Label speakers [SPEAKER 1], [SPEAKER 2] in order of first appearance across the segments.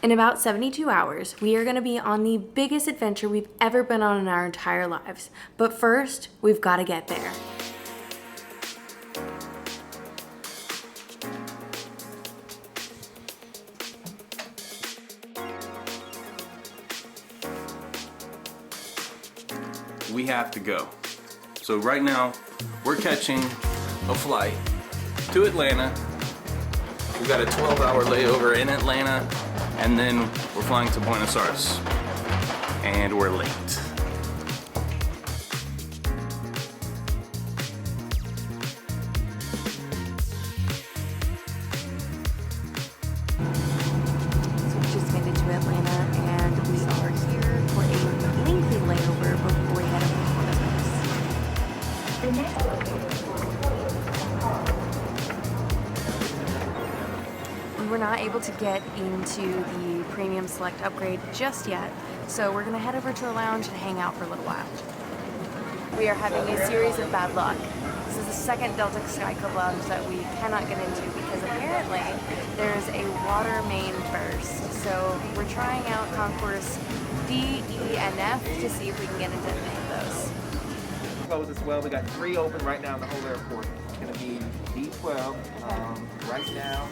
[SPEAKER 1] In about 72 hours, we are going to be on the biggest adventure we've ever been on in our entire lives. But first, we've got to get there.
[SPEAKER 2] We have to go. So right now, we're catching a flight to Atlanta. We've got a 12-hour layover in Atlanta, and then we're flying to Buenos Aires. And we're late.
[SPEAKER 1] So we just made it to Atlanta, and we are here for a lengthy layover before we head over to Buenos Aires. We were not able to get into the Premium Select upgrade just yet, so we're going to head over to a lounge and hang out for a little while. We are having a series of bad luck. This is the second Delta Sky Club lounge that we cannot get into because apparently there's a water main burst. So we're trying out concourse D, E, and F to see if we can get into any of those.
[SPEAKER 3] Closed as well. We got 3 open right now in the whole airport. It's going to be D12 right now.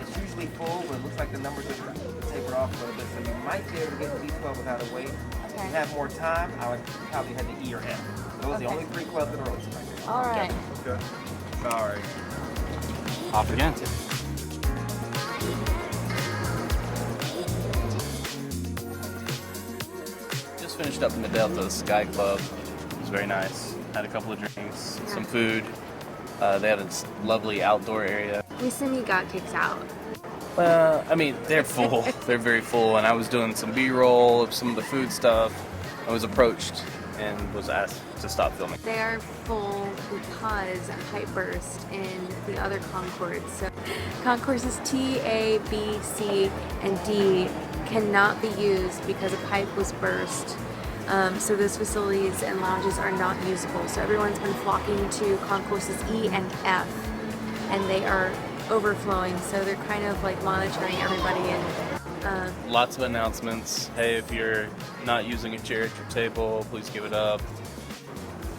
[SPEAKER 3] It's usually full, but it looks like the numbers are tapered off a little bit, so you might be able to get to D12 without a wait. If you have more time, I would probably head to E or F. Those are the only 3 clubs that are open right now.
[SPEAKER 1] All right.
[SPEAKER 2] Okay. Sorry. Off again. Just finished up in the Delta Sky Club. It was very nice. Had a couple of drinks, some food. They had a lovely outdoor area.
[SPEAKER 1] We semi got kicked out.
[SPEAKER 2] I mean, they're full. They're very full, and I was doing some B-roll of some of the food stuff. I was approached and was asked to stop filming.
[SPEAKER 1] They are full because a pipe burst in the other concourse. So concourses T, A, B, C, and D cannot be used because a pipe was burst. So those facilities and lounges are not usable. So everyone's been flocking to concourses E and F, and they are overflowing. So they're kind of like monitoring everybody and
[SPEAKER 2] lots of announcements. Hey, if you're not using a chair at your table, please give it up.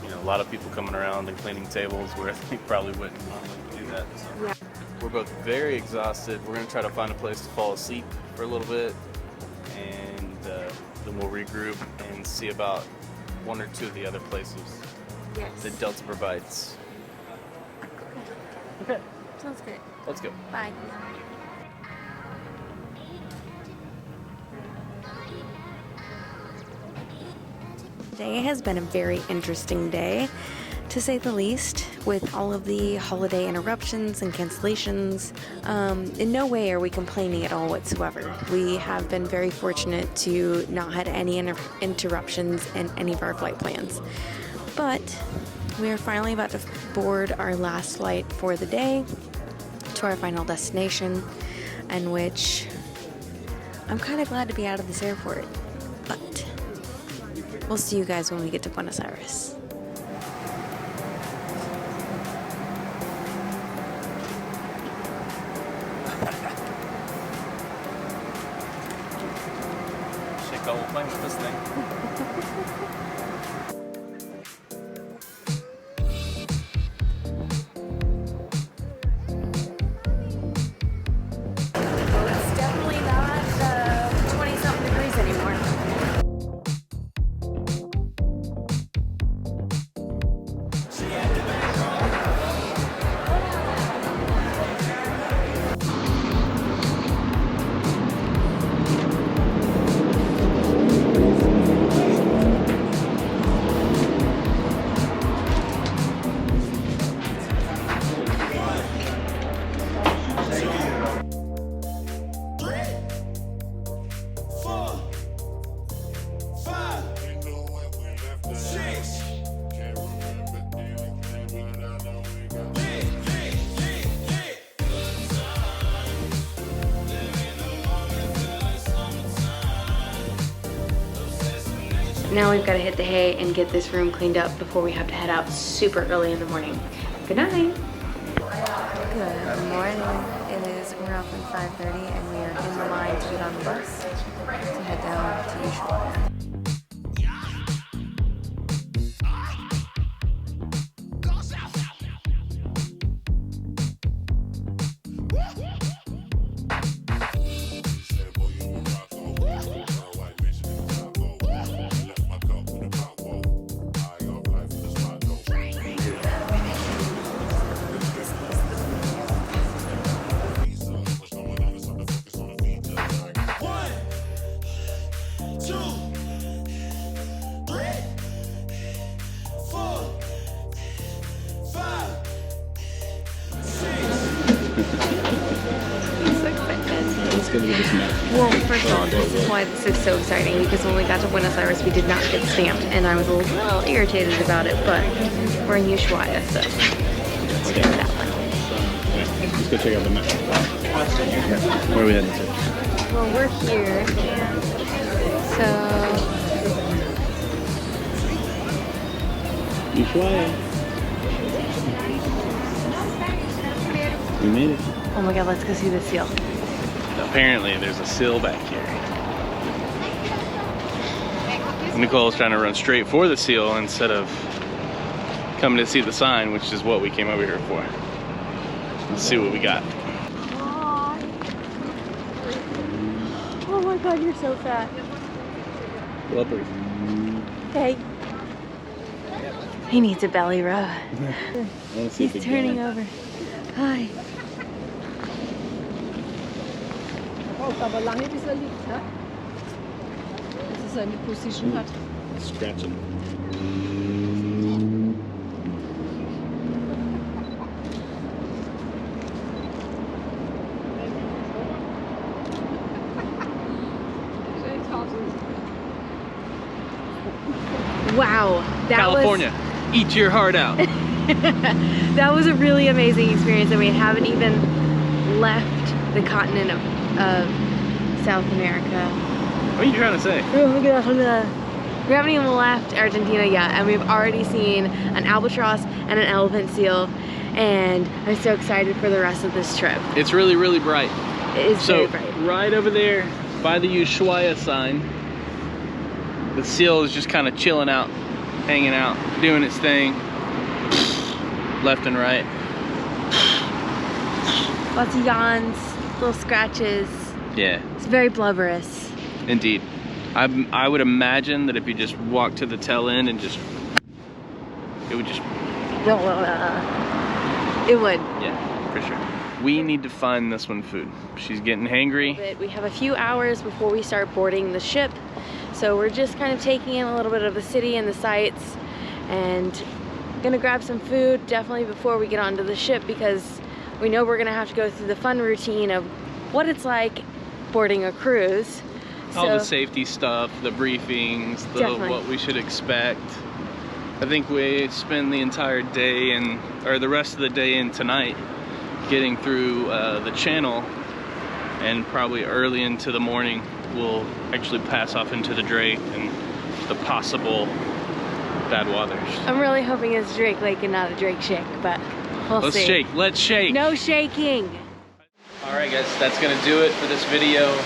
[SPEAKER 2] You know, a lot of people coming around and cleaning tables where they probably wouldn't normally do that. So.
[SPEAKER 1] Yeah.
[SPEAKER 2] We're both very exhausted. We're going to try to find a place to fall asleep for a little bit, and then we'll regroup and see about 1 or 2 of the other places that Delta provides. Okay.
[SPEAKER 1] Sounds good.
[SPEAKER 2] Let's go.
[SPEAKER 1] Bye. Today has been a very interesting day, to say the least, with all of the holiday interruptions and cancellations. In no way are we complaining at all whatsoever. We have been very fortunate to not had any interruptions in any of our flight plans. But we are finally about to board our last flight for the day to our final destination, in which I'm kind of glad to be out of this airport. But we'll see you guys when we get to Buenos Aires.
[SPEAKER 2] Shake all the plane with this thing.
[SPEAKER 1] It's definitely not 20-something degrees anymore. Now we've got to hit the hay and get this room cleaned up before we have to head out super early in the morning. Good night. Good morning. It is roughly 5:30 and we are in the line to get on the bus to head down to Ushuaia. Well, first of all, this is why this is so exciting, because when we got to Buenos Aires, we did not get stamped, and I was a little irritated about it, but we're in Ushuaia, so we'll get that one.
[SPEAKER 4] Let's go check out the map. Where are we heading to?
[SPEAKER 1] Well, we're here, so...
[SPEAKER 4] Ushuaia. We made it.
[SPEAKER 1] Oh my god, let's go see the seal.
[SPEAKER 4] Apparently there's a seal back here. Nicole's trying to run straight for the seal instead of coming to see the sign, which is what we came over here for. Let's see what we got.
[SPEAKER 1] Oh my god, you're so fat.
[SPEAKER 4] Whoopers.
[SPEAKER 1] Hey. He needs a belly rub. He's turning over. Hi.
[SPEAKER 5] Aber lange bis liegt, ha? Dass seine Position hat.
[SPEAKER 4] Scratching.
[SPEAKER 1] Wow, that
[SPEAKER 4] California, eat your heart out.
[SPEAKER 1] that was a really amazing experience, and we haven't even left the continent of South America.
[SPEAKER 4] What are you trying to say?
[SPEAKER 1] We haven't even left Argentina yet, and we've already seen an albatross and an elephant seal, and I'm so excited for the rest of this trip.
[SPEAKER 4] It's really, really bright.
[SPEAKER 1] It is
[SPEAKER 4] So,
[SPEAKER 1] very bright.
[SPEAKER 4] right over there by the Ushuaia sign, the seal is just kind of chilling out, hanging out, doing its thing, left and right.
[SPEAKER 1] Lots of yawns, little scratches.
[SPEAKER 4] Yeah.
[SPEAKER 1] It's very blubberous.
[SPEAKER 4] Indeed. I would imagine that if you just walk to the tail end and just, it would just,
[SPEAKER 1] It would.
[SPEAKER 4] yeah, for sure. We need to find this one food. She's getting hangry.
[SPEAKER 1] We have a few hours before we start boarding the ship, so we're just kind of taking in a little bit of the city and the sights, and gonna grab some food definitely before we get onto the ship, because we know we're gonna have to go through the fun routine of what it's like boarding a cruise.
[SPEAKER 4] All the safety stuff, the briefings, what we should expect. I think we spend the entire day or the rest of the day and tonight getting through the channel, and probably early into the morning we'll actually pass off into the Drake and the possible bad waters.
[SPEAKER 1] I'm really hoping it's Drake Lake and not a Drake Shake, but we'll see.
[SPEAKER 4] Let's shake, let's shake.
[SPEAKER 1] No shaking.
[SPEAKER 4] All right guys, that's gonna do it for this video.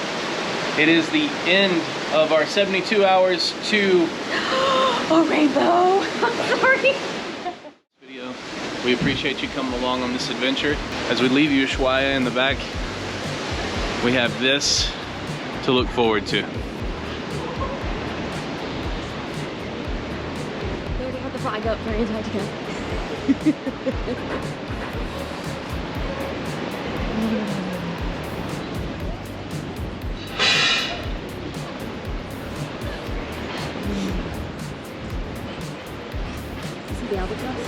[SPEAKER 4] It is the end of our 72 hours to
[SPEAKER 1] A rainbow. I'm sorry.
[SPEAKER 4] video. We appreciate you coming along on this adventure. As we leave Ushuaia in the back, we have this to look forward to.
[SPEAKER 1] We already had the flag up for Antarctica. See the albatross?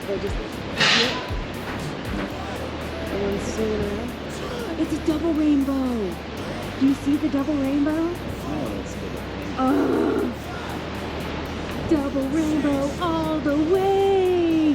[SPEAKER 1] They just everyone's swinging around. It's a double rainbow. Do you see the double rainbow? Oh, double rainbow all the way.